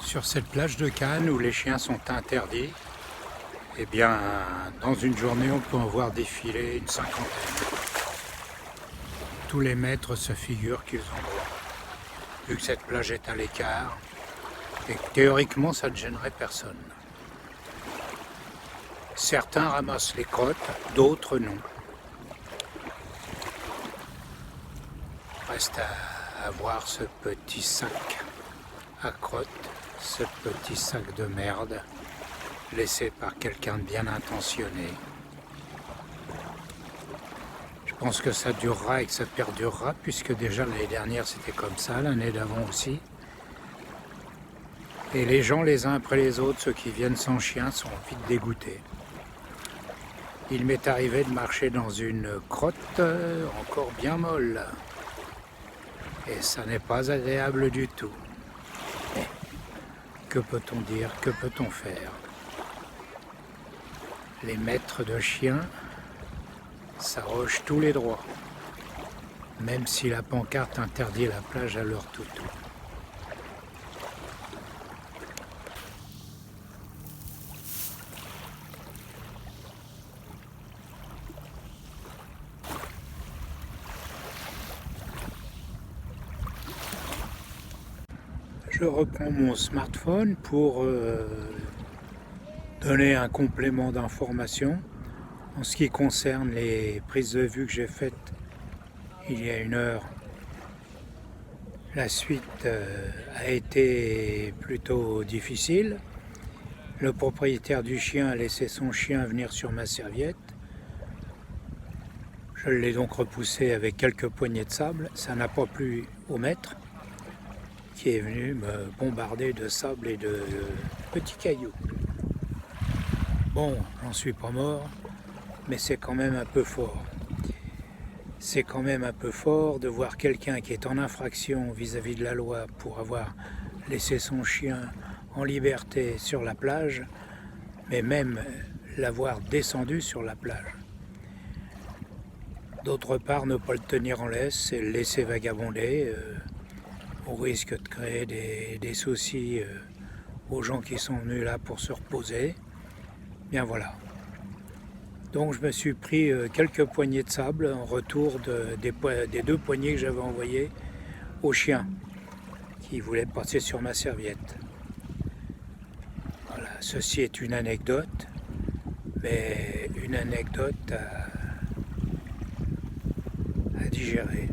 Sur cette plage de Cannes où les chiens sont interdits, eh bien, dans une journée, on peut en voir défiler une cinquantaine. Tous les maîtres se figurent qu'ils ont droit, vu que cette plage est à l'écart, et que théoriquement, ça ne gênerait personne. Certains ramassent les crottes, d'autres non. Reste à voir ce petit sac à crottes, ce petit sac de merde laissé par quelqu'un de bien intentionné. Je pense que ça durera et que ça perdurera, puisque déjà l'année dernière c'était comme ça, l'année d'avant aussi. Et les gens les uns après les autres, ceux qui viennent sans chien, sont vite dégoûtés. Il m'est arrivé de marcher dans une crotte encore bien molle. Et ça n'est pas agréable du tout. Mais que peut-on dire, que peut-on faire? Les maîtres de chiens s'arrogent tous les droits, même si la pancarte interdit la plage à leur toutou. Je reprends mon smartphone pour donner un complément d'information en ce qui concerne les prises de vue que j'ai faites il y a une heure. La suite a été plutôt difficile. Le propriétaire du chien a laissé son chien venir sur ma serviette. Je l'ai donc repoussé avec quelques poignées de sable. Ça n'a pas plu au maître, qui est venu me bombarder de sable et de petits cailloux. Bon, j'en suis pas mort, mais c'est quand même un peu fort. C'est quand même un peu fort de voir quelqu'un qui est en infraction vis-à-vis de la loi pour avoir laissé son chien en liberté sur la plage, mais même l'avoir descendu sur la plage. D'autre part, ne pas le tenir en laisse et le laisser vagabonder, au risque de créer des soucis aux gens qui sont venus là pour se reposer. Bien voilà. Donc je me suis pris quelques poignées de sable en retour des 2 poignées que j'avais envoyées au chien qui voulait passer sur ma serviette. Voilà, ceci est une anecdote, mais une anecdote à digérer.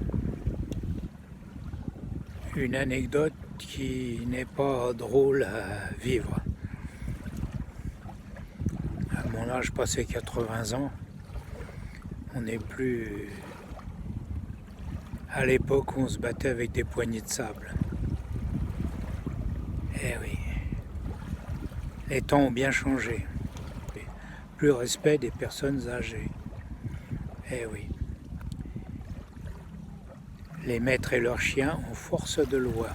Une anecdote qui n'est pas drôle à vivre. À mon âge, passé 80 ans, on n'est plus à l'époque où on se battait avec des poignées de sable. Eh oui, les temps ont bien changé. Plus respect des personnes âgées. Eh oui. Les maîtres et leurs chiens ont force de loi.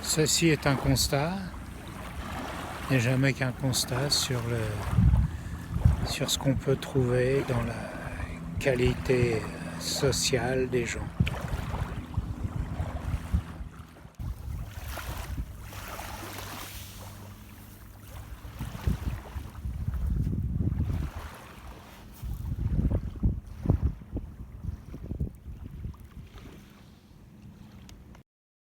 Ceci est un constat, n'est jamais qu'un constat sur ce qu'on peut trouver dans la qualité sociale des gens.